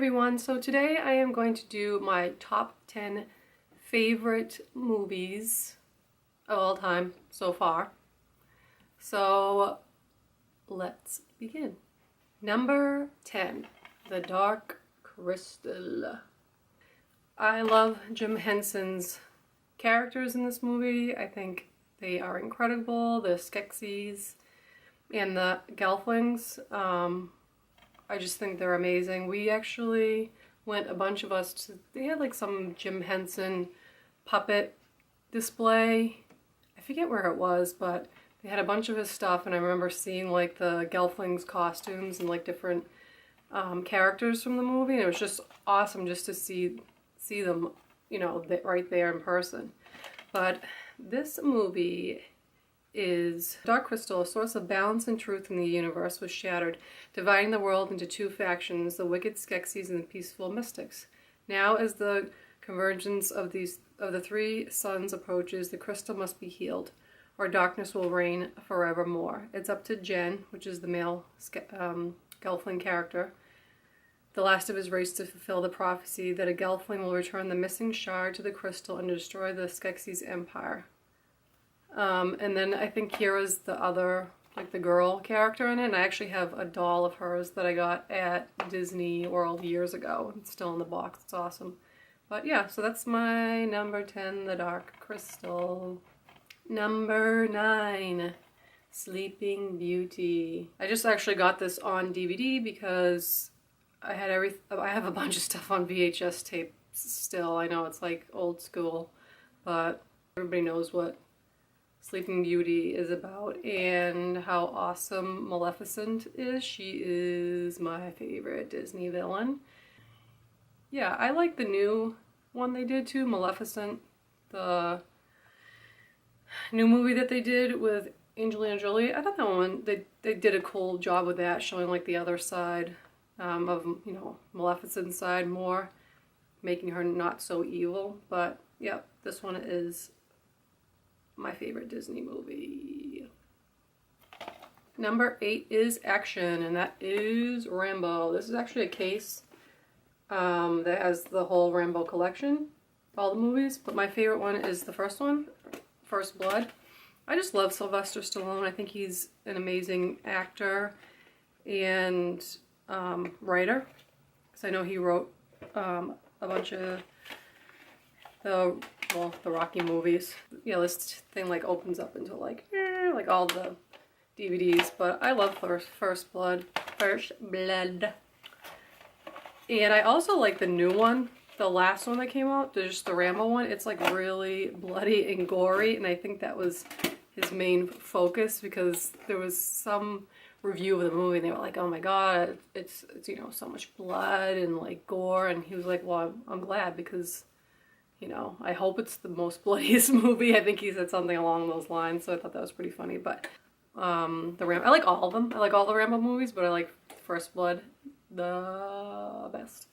everyone. So today I am going to do my top 10 favorite movies of all time so far. So let's begin. Number 10, The Dark Crystal. I love Jim Henson's characters in this movie. I think they are incredible. The Skeksis and the Gelflings. I just think they're amazing. We actually went, a bunch of us, to, they had like some Jim Henson puppet display. I forget where it was, but they had a bunch of his stuff, and I remember seeing like the Gelflings costumes and like different characters from the movie, and it was just awesome just to see them, you know, right there in person. But this movie is Dark Crystal, a source of balance and truth in the universe, was shattered, dividing the world into two factions, the wicked Skeksis and the peaceful mystics. Now, as the convergence of the three suns approaches, the crystal must be healed, or darkness will reign forevermore. It's up to Jen, which is the male Gelfling character, the last of his race, to fulfill the prophecy that a Gelfling will return the missing shard to the crystal and destroy the Skeksis' empire. And then I think Kira's the other, like the girl character in it, and I actually have a doll of hers that I got at Disney World years ago. It's still in the box. It's awesome. But yeah, so that's my number 10, The Dark Crystal. Number 9, Sleeping Beauty. I just actually got this on DVD because I have a bunch of stuff on VHS tape still. I know it's like old school, but everybody knows what Sleeping Beauty is about and how awesome Maleficent is. She is my favorite Disney villain. Yeah, I like the new one they did too, Maleficent, the new movie that they did with Angelina Jolie. I thought that one, they did a cool job with that, showing like the other side of, you know, Maleficent's side more, making her not so evil. But yeah, this one is my favorite Disney movie. Number 8 is action, and that is Rambo. This is actually a case that has the whole Rambo collection, all the movies, but my favorite one is the first one, First Blood. I just love Sylvester Stallone. I think he's an amazing actor and writer, because I know he wrote a bunch of the Rocky movies. Yeah, this thing like opens up into like all the DVDs, but I love First Blood. And I also like the new one, the last one that came out, just the Rambo one. It's like really bloody and gory, and I think that was his main focus, because there was some review of the movie and they were like, oh my god, it's you know, so much blood and like gore, and he was like, well, I'm glad, because, you know, I hope it's the most bloodiest movie. I think he said something along those lines, so I thought that was pretty funny. But I like all of them. I like all the Rambo movies, but I like First Blood the best.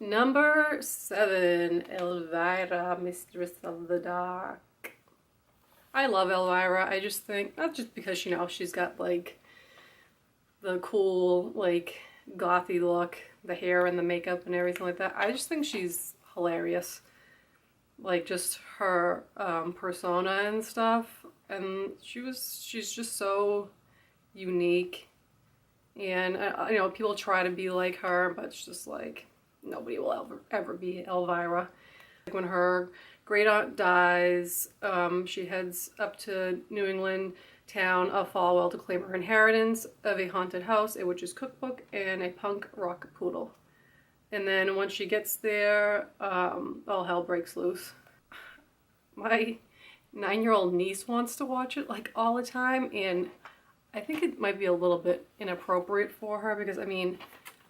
Number 7, Elvira, Mistress of the Dark. I love Elvira. I just think, not just because, you know, she's got like the cool like gothy look, the hair and the makeup and everything like that. I just think she's hilarious. Like just her persona and stuff, and she's just so unique, and you know, people try to be like her, but it's just like nobody will ever be Elvira. Like when her great aunt dies, she heads up to New England town of Falwell to claim her inheritance of a haunted house, a witch's cookbook, and a punk rock poodle. And then once she gets there, all hell breaks loose. My 9-year-old niece wants to watch it like all the time, and I think it might be a little bit inappropriate for her, because I mean,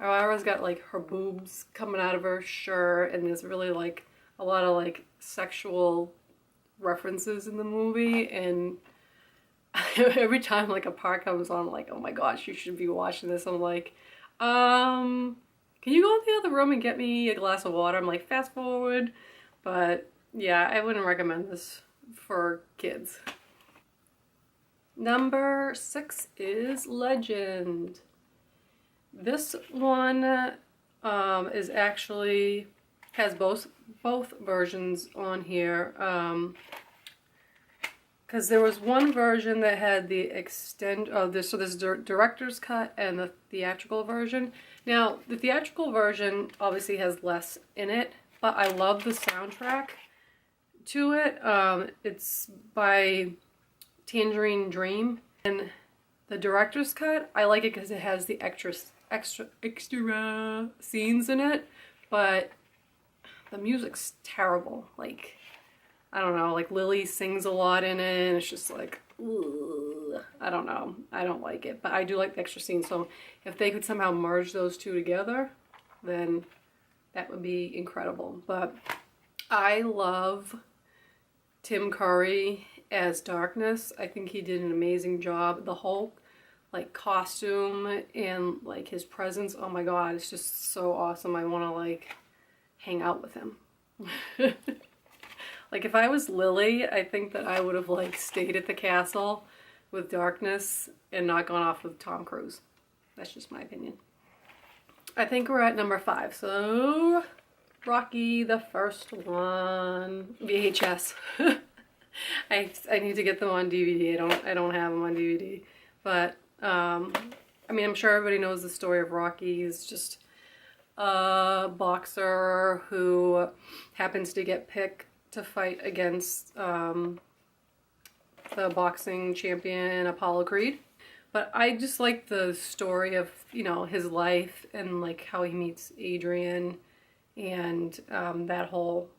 Elvira's got like her boobs coming out of her shirt, and there's really like a lot of like sexual references in the movie, and every time like a part comes on, I'm like, oh my gosh, you should be watching this. I'm like, can you go in the other room and get me a glass of water? I'm like, fast forward. But yeah, I wouldn't recommend this for kids. Number 6 is Legend. This one is actually has both versions on here. Because there was one version that had the so there's director's cut and the theatrical version. Now, the theatrical version obviously has less in it, but I love the soundtrack to it. It's by Tangerine Dream, and the director's cut, I like it because it has the extra scenes in it, but the music's terrible. Like, I don't know, like Lily sings a lot in it, and it's just like, ugh, I don't know. I don't like it, but I do like the extra scenes. So if they could somehow merge those two together, then that would be incredible. But I love Tim Curry as Darkness. I think he did an amazing job. The whole like costume and like his presence, oh my god, it's just so awesome. I want to like hang out with him. Like if I was Lily, I think that I would have like stayed at the castle with Darkness and not gone off with Tom Cruise. That's just my opinion. I think we're at number 5. So Rocky, the first one, VHS. I need to get them on DVD. I don't have them on DVD. But I mean, I'm sure everybody knows the story of Rocky. He's just a boxer who happens to get picked to fight against the boxing champion Apollo Creed. But I just like the story of, you know, his life and like how he meets Adrian and that whole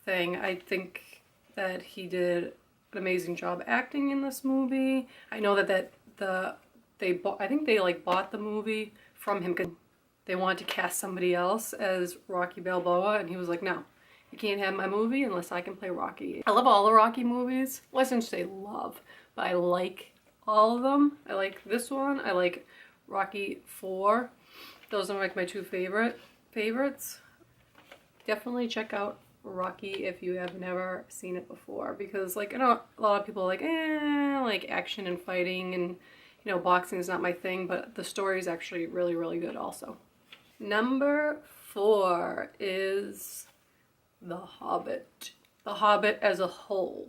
thing. I think that he did an amazing job acting in this movie. I know that I think they like bought the movie from him because they wanted to cast somebody else as Rocky Balboa, and he was like, no. You can't have my movie unless I can play Rocky. I love all the Rocky movies. Well, I shouldn't say love, but I like all of them. I like this one. I like Rocky 4. Those are like my 2 favorites. Definitely check out Rocky if you have never seen it before, because like I know a lot of people are like action and fighting, and you know, boxing is not my thing, but the story is actually really, really good also. Number 4 is The Hobbit. The Hobbit as a whole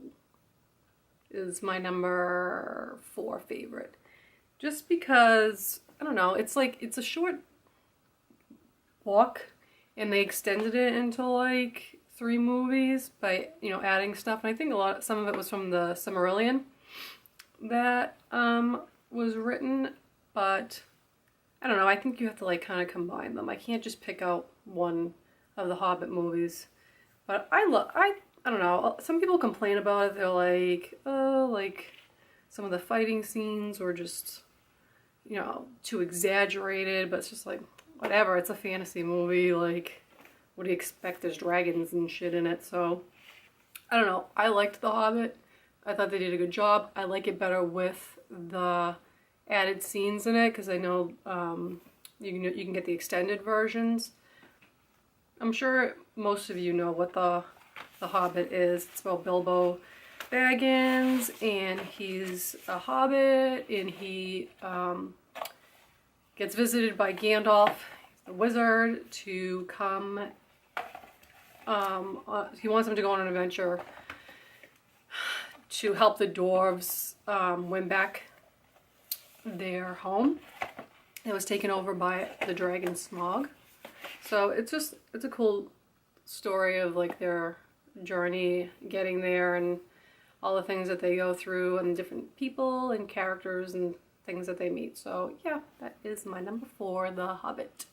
is my number 4 favorite. Just because, I don't know, it's like, it's a short book and they extended it into like 3 movies by, you know, adding stuff. And I think some of it was from the Silmarillion that was written, but I don't know, I think you have to like kind of combine them. I can't just pick out one of the Hobbit movies. But I don't know, some people complain about it. They're like, oh, like some of the fighting scenes were just, you know, too exaggerated, but it's just like, whatever, it's a fantasy movie, like, what do you expect? There's dragons and shit in it, so, I don't know, I liked The Hobbit. I thought they did a good job. I like it better with the added scenes in it, because I know you can get the extended versions. I'm sure most of you know what the Hobbit is. It's about Bilbo Baggins, and he's a hobbit, and he gets visited by Gandalf, the wizard, to come. He wants him to go on an adventure to help the dwarves win back their home. It was taken over by the dragon Smaug. So it's a cool story of like their journey getting there and all the things that they go through and different people and characters and things that they meet. So yeah, that is my number 4, The Hobbit.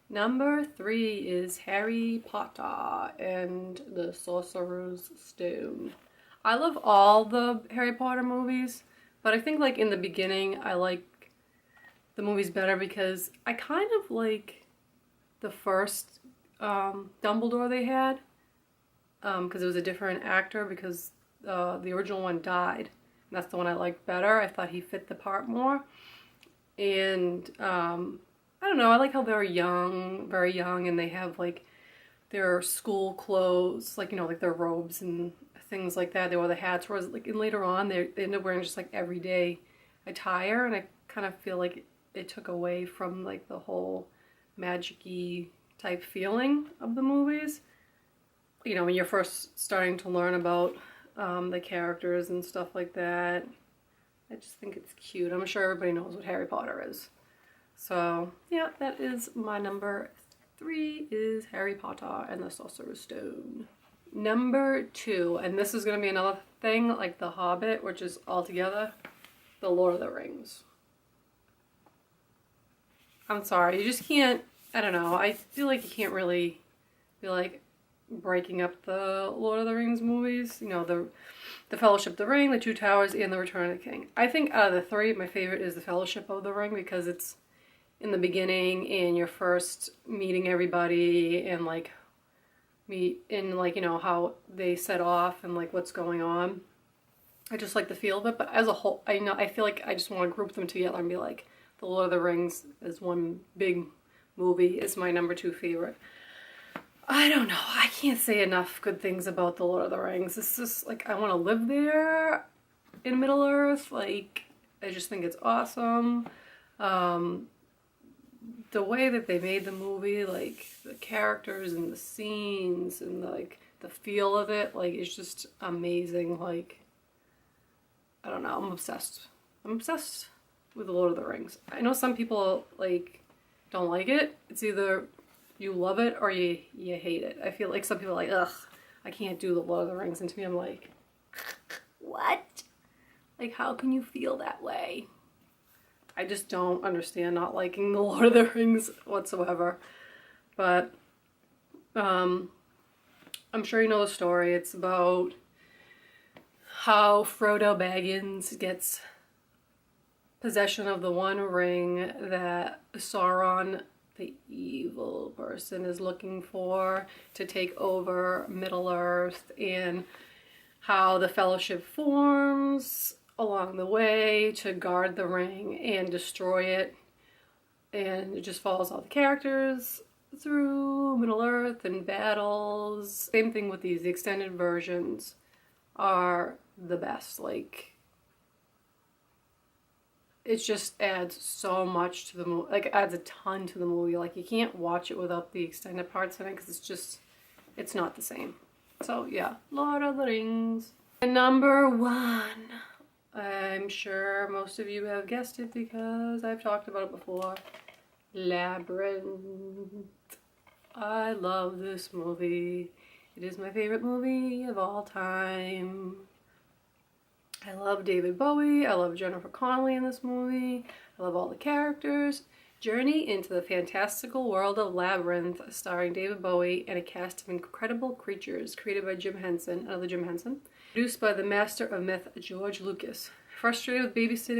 Number 3 is Harry Potter and the Sorcerer's Stone. I love all the Harry Potter movies, but I think like in the beginning I like the movies better because I kind of like the first Dumbledore they had, because it was a different actor, because the original one died. And that's the one I liked better. I thought he fit the part more. And I don't know, I like how they're young, very young, and they have like their school clothes, like, you know, like their robes and things like that. They wear the hats, whereas like later on they end up wearing just like everyday attire, and I kind of feel like it took away from like the whole magic-y type feeling of the movies. You know, when you're first starting to learn about the characters and stuff like that. I just think it's cute. I'm sure everybody knows what Harry Potter is. So, yeah, that is my number 3 is Harry Potter and the Sorcerer's Stone. Number 2, and this is going to be another thing like The Hobbit, which is altogether The Lord of the Rings. I'm sorry, you just can't, I don't know, I feel like you can't really be like breaking up the Lord of the Rings movies. You know, the Fellowship of the Ring, The Two Towers, and The Return of the King. I think out of the 3, my favorite is The Fellowship of the Ring because it's in the beginning and you're first meeting everybody and like you know, how they set off and like what's going on. I just like the feel of it, but as a whole, I feel like I just want to group them together and be like, The Lord of the Rings is one big movie, is my number 2 favorite. I don't know. I can't say enough good things about The Lord of the Rings. It's just like, I want to live there in Middle Earth. Like, I just think it's awesome. The way that they made the movie, like the characters and the scenes and like the feel of it, like it's just amazing. Like, I don't know. I'm obsessed. I'm obsessed with The Lord of the Rings. I know some people like don't like it. It's either you love it or you hate it. I feel like some people are like, ugh, I can't do The Lord of the Rings. And to me, I'm like, what? Like, how can you feel that way? I just don't understand not liking The Lord of the Rings whatsoever. But I'm sure you know the story. It's about how Frodo Baggins gets possession of the one ring that Sauron, the evil person, is looking for to take over Middle-earth, and how the Fellowship forms along the way to guard the ring and destroy it. And it just follows all the characters through Middle-earth and battles. Same thing with these. The extended versions are the best. Like, it just adds so much to the movie. Like, it adds a ton to the movie. Like, you can't watch it without the extended parts in it because it's not the same. So, yeah, Lord of the Rings. And number 1. I'm sure most of you have guessed it because I've talked about it before. Labyrinth. I love this movie. It is my favorite movie of all time. I love David Bowie. I love Jennifer Connelly in this movie. I love all the characters. Journey into the fantastical world of Labyrinth, starring David Bowie and a cast of incredible creatures, created by Jim Henson, another Jim Henson. Produced by the master of myth, George Lucas. Frustrated with babysitting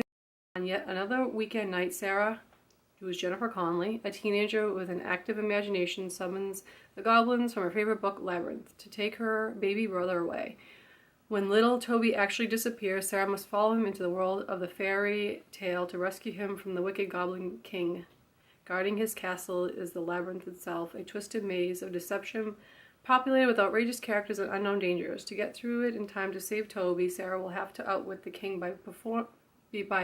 on yet another weekend night, Sarah, who is Jennifer Connelly, a teenager with an active imagination, summons the goblins from her favorite book, Labyrinth, to take her baby brother away. When little Toby actually disappears, Sarah must follow him into the world of the fairy tale to rescue him from the wicked Goblin King. Guarding his castle is the labyrinth itself, a twisted maze of deception populated with outrageous characters and unknown dangers. To get through it in time to save Toby, Sarah will have to outwit the king by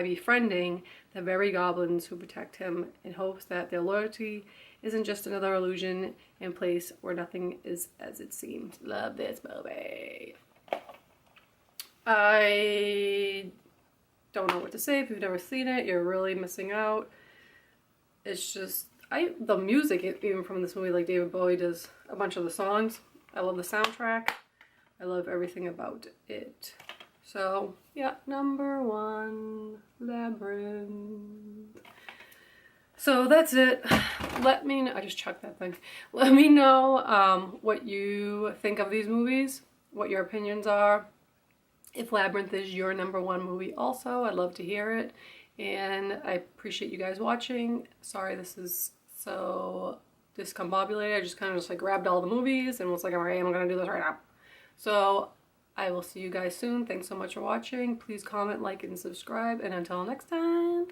befriending the very goblins who protect him, in hopes that their loyalty isn't just another illusion in place where nothing is as it seems. Love this movie. I don't know what to say. If you've never seen it, you're really missing out. It's just, the music, even from this movie, like David Bowie does a bunch of the songs. I love the soundtrack. I love everything about it. So, yeah, number 1, Labyrinth. So that's it. Let me know, I just chucked that thing. Let me know what you think of these movies, what your opinions are. If Labyrinth is your number 1 movie also, I'd love to hear it. And I appreciate you guys watching. Sorry this is so discombobulated. I just kind of like grabbed all the movies and was like, alright, I'm gonna do this right now. So I will see you guys soon. Thanks so much for watching. Please comment, like, and subscribe. And until next time.